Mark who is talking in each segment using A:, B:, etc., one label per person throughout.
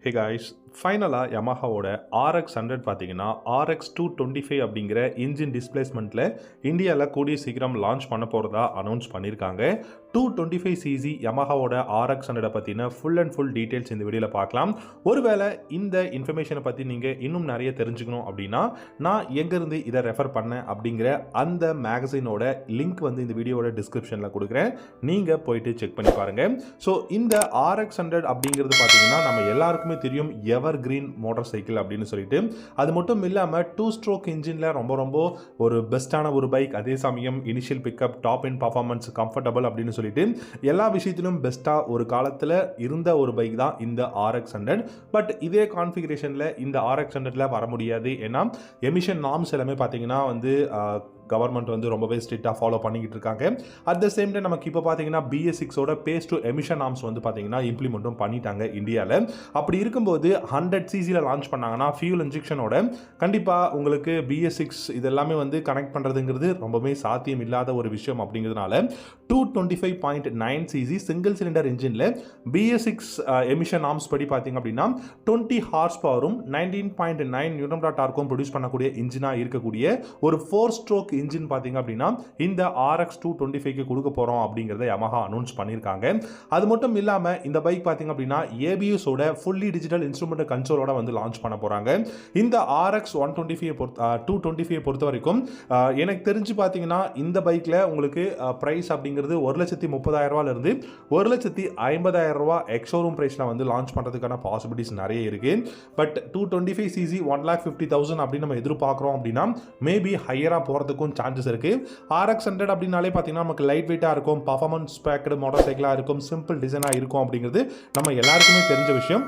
A: Hey guys, ஃபைனலாக யமஹாவோட RX100 பார்த்தீங்கன்னா RX225 அப்படிங்கிற இன்ஜின் டிஸ்பிளேஸ்மெண்ட்டில் இந்தியாவில் கூடிய சீக்கிரம் லான்ச் பண்ண போகிறதா அனௌன்ஸ் பண்ணியிருக்காங்க. 225cc யமஹாவோட RX100 பற்றின ஃபுல் அண்ட் ஃபுல் டீட்டெயில்ஸ் இந்த வீடியோவில் பார்க்கலாம். ஒருவேளை இந்த இன்ஃபர்மேஷனை பற்றி நீங்கள் இன்னும் நிறைய தெரிஞ்சுக்கணும் அப்படின்னா நான் எங்கேருந்து இதை ரெஃபர் பண்ணேன் அப்படிங்கிற அந்த மேகசினோட லிங்க் வந்து இந்த வீடியோவோட டிஸ்கிரிப்ஷனில் கொடுக்குறேன். நீங்கள் போயிட்டு செக் பண்ணி பாருங்கள். ஸோ இந்த RX100 அப்படிங்கிறது பார்த்தீங்கன்னா நம்ம எல்லாருக்குமே தெரியும் எவர் கிரீன் மோட்டார் சைக்கிள் அப்படின்னு சொல்லிட்டு. அது மட்டும் இல்லாமல் 2 ஸ்ட்ரோக் இன்ஜினில் ரொம்ப ஒரு பெஸ்ட்டான ஒரு பைக். அதே சமயம் இனிஷியல் பிக்கப், டாப் இன் பர்ஃபார்மன்ஸ், கம்ஃபர்டபுள் அப்படின்னு சொல்லிட்டு எல்லா விஷயத்திலும் பெஸ்ட்டாக ஒரு காலத்தில் இருந்த ஒரு பைக் தான் இந்த RX100. பட் இதே கான்ஃபிகரேஷனில் இந்த RX100ல வர முடியாது. ஏன்னா எமிஷன் நார்ம்ஸ் எல்லாமே பார்த்தீங்கன்னா வந்து கவர்மெண்ட் வந்து ரொம்பவே ஸ்ட்ரிக்டாக ஃபாலோ பண்ணிக்கிட்டு இருக்காங்க. அட் த சேம் டைம் நமக்கு இப்போ பார்த்தீங்கன்னா BS6ஓட பேஸ் டு எமிஷன் நார்ம்ஸ் வந்து பார்த்தீங்கன்னா இம்ப்ளிமெண்ட்டும் பண்ணிட்டாங்க இந்தியாவில். அப்படி இருக்கும்போது 100cc லான்ச் பண்ணாங்கன்னா ஃபியூல் இன்ஜெக்ஷனோட கண்டிப்பாக உங்களுக்கு BS6 இதெல்லாமே வந்து கனெக்ட் பண்ணுறதுங்கிறது ரொம்பவே சாத்தியம் இல்லாத ஒரு விஷயம். அப்படிங்கிறதுனால 225.9cc சிங்கிள் சிலிண்டர் இன்ஜினில் BS6 எமிஷன் நார்ம்ஸ் படி பார்த்தீங்க அப்படின்னா 20 ஹார்ஸ் பவரும் 19.9 நியூட்டன் டார்க்கும் ப்ரொடியூஸ் பண்ணக்கூடிய இன்ஜினாக இருக்கக்கூடிய ஒரு 4 ஸ்ட்ரோக் இன்ஜின் பார்த்தீங்க அப்படின்னா இந்த RX225க்கு கொடுக்க போறோம் அப்படிங்கறத Yamaha அனௌன்ஸ் பண்ணிருக்காங்க. அது மட்டும் இல்லாம இந்த பைக் பார்த்தீங்க அப்படின்னா ABS ஓட ஃபுல்லி டிஜிட்டல் இன்ஸ்ட்ருமெண்ட் கண்ட்ரோலோட வந்து லான்ச் பண்ண போறாங்க. இந்த RX225 பொறுத்த வரைக்கும் எனக்கு தெரிஞ்சு பார்த்தீங்கன்னா இந்த பைக்ல உங்களுக்கு பிரைஸ் அப்படிங்கிறது 1,30,000 இருந்து 1,50,000 எக்ஸ்ஷோரூம் பிரைஸ்ல வந்து லான்ச் பண்றதுக்கான பாசிபிலிட்டிஸ் நிறைய இருக்கு. பட் 225cc 1,50,000 அப்படின்னு நம்ம எதிர்பார்க்கிறோம் அப்படின்னா மேபி ஹையரா போறதுக்கும் சான்சஸ் இருக்கு. RX100 அப்படினாலே பார்த்தீங்கன்னா நமக்கு லைட் வெயிட்டா இருக்கும், பர்ஃபார்மன்ஸ் பேக்டு மோட்டார் சைக்கிளா இருக்கும், சிம்பிள் டிசைனா இருக்கும் அப்படிங்கிறது நம்ம எல்லாருக்குமே தெரிஞ்ச விஷயம்.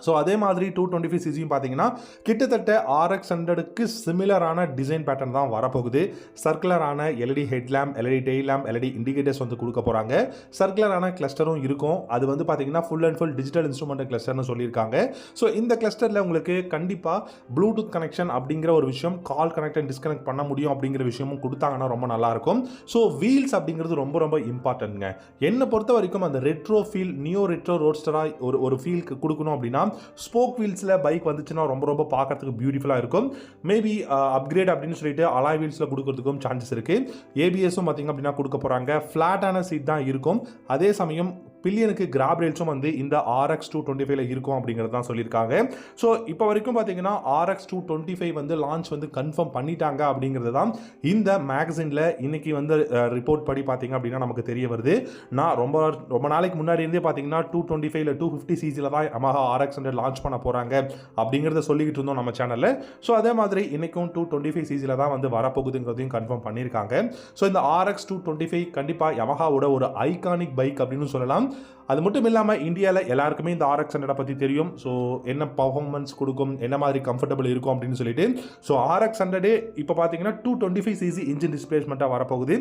A: ஸோ அதே மாதிரி 225cc பார்த்தீங்கன்னா கிட்டத்தட்ட RX100க்கு சிமிலரான டிசைன் பேட்டர்ன் தான் வரப்போகுது. சர்க்குலரான LED headlamp, LED tail lamp, LED indicators வந்து கொடுக்க போகிறாங்க. சர்க்குலரான கிளஸ்டரும் இருக்கும். அது வந்து பார்த்தீங்கன்னா full and full digital instrument கிளஸ்டர்னு சொல்லியிருக்காங்க. ஸோ இந்த கிளஸ்டரில் உங்களுக்கு கண்டிப்பாக ப்ளூடூத் கனெக்ஷன் அப்படிங்கிற ஒரு விஷயம், கால் கனெக்ட் அண்ட் டிஸ்கனெக்ட் பண்ண முடியும் அப்படிங்கிற விஷயமும் கொடுத்தாங்கன்னா ரொம்ப நல்லாயிருக்கும். ஸோ வீல்ஸ் அப்படிங்கிறது ரொம்ப இம்பார்ட்டன்ட்ங்க. என்னை பொறுத்த வரைக்கும் அந்த ரெட்ரோ ஃபீல், நியோ ரெட்ரோ ரோட்ஸ்டராக ஒரு ஃபீல் கொடுக்கணும் அப்படின்னா ஸ்போக் வீல்ஸில் பைக் வந்துச்சுன்னா ரொம்ப பார்க்கறதுக்கு பியூட்டிஃபுல்லாக இருக்கும். மேபி அப்கிரேட் அப்படின்னு சொல்லிட்டு அலாய் வீல்ஸில் கொடுக்கறதுக்கும் சான்சஸ் இருக்குது. ABSம் பார்த்தீங்க அப்படின்னா கொடுக்க போகிறாங்க. ஃப்ளாட்டான சீட் தான் இருக்கும். அதே சமயம் பில்லியனுக்கு கிராப் ரேல்ஸும் வந்து இந்த RX225ல இருக்கும் அப்படிங்கிறது தான் சொல்லியிருக்காங்க. ஸோ இப்போ வரைக்கும் பார்த்தீங்கன்னா RX225 வந்து லான்ச் வந்து கன்ஃபார்ம் பண்ணிட்டாங்க அப்படிங்கிறது தான் இந்த மேகசினில் இன்னைக்கு வந்து ரிப்போர்ட் படி பார்த்தீங்க அப்படின்னா நமக்கு தெரிய வருது. நான் ரொம்ப நாளைக்கு முன்னாடி இருந்தே பார்த்தீங்கன்னா 225ல 250cc தான் Yamaha RX100 லான்ச் பண்ண போகிறாங்க அப்படிங்கிறத சொல்லிக்கிட்டு இருந்தோம் நம்ம சேனலில். ஸோ அதே மாதிரி இன்னைக்கும் 225cc தான் வந்து வரப்போகுதுங்கிறதையும் கன்ஃபார்ம் பண்ணியிருக்காங்க. ஸோ இந்த RX225 கண்டிப்பாக Yamahaவோட ஒரு ஐகானிக் பைக் அப்படின்னு சொல்லலாம். அது மட்டும் இல்லாமல் இந்தியாவில் எல்லாருக்குமே இந்த RX100 பற்றி தெரியும். ஸோ என்ன பர்ஃபார்மன்ஸ் கொடுக்கும், என்ன மாதிரி கம்ஃபர்டபுள் இருக்கும் அப்படின்னு சொல்லிட்டு. ஸோ RX100 இப்போ பார்த்தீங்கன்னா 225cc இன்ஜின் டிஸ்பிளேஸ்மெண்ட்டாக வரப்போகுது.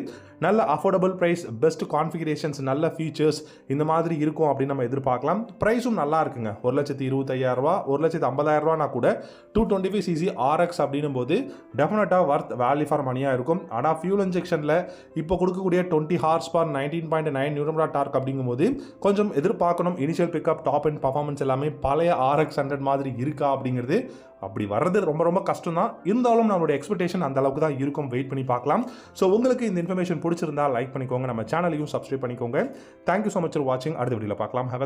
A: நல்ல அஃபோர்டபுள் ப்ரைஸ், பெஸ்ட் கான்ஃபிகரேஷன்ஸ், நல்ல ஃபீச்சர்ஸ் இந்த மாதிரி இருக்கும் அப்படின்னு நம்ம எதிர்பார்க்கலாம். ப்ரைஸும் நல்லா இருக்குங்க. 1,25,000, 1,50,000 கூட 225cc RX அப்படின்னும் போது டெஃபினட்டாக வர்த் வேல்யூ ஃபார் மணியாக இருக்கும். ஆனால் ஃபியூல் இன்ஜெக்ஷனில் இப்போ கொடுக்கக்கூடிய 20 ஹார்ஸ் பவர் 19.9 நியூட்டன் டார்க் அப்படிங்கும்போது கொஞ்சம் எதிர்பார்க்கணும். Initial pickup, top and performance எல்லாமே பழைய RX100 மாதிரி இருக்கா அப்படிங்கிறது அப்படி வர்றது ரொம்ப கஷ்டம் தான். இருந்தாலும் நம்மளுடைய எக்ஸ்பெக்டேஷன் அந்த அளவுக்கு தான் இருக்கும். வெயிட் பண்ணி பார்க்கலாம். ஸோ உங்களுக்கு இந்த இன்ஃபர்மேஷன் பிடிச்சிருந்தா லைக் பண்ணிக்கோங்க, நம்ம சேனலையும் சப்ஸ்கிரைப் பண்ணிக்கோங்க. தேங்க்யூ ஸோ மச் ஃபார் வாட்சிங். அடுத்த வீடியோவில் பார்க்கலாம்.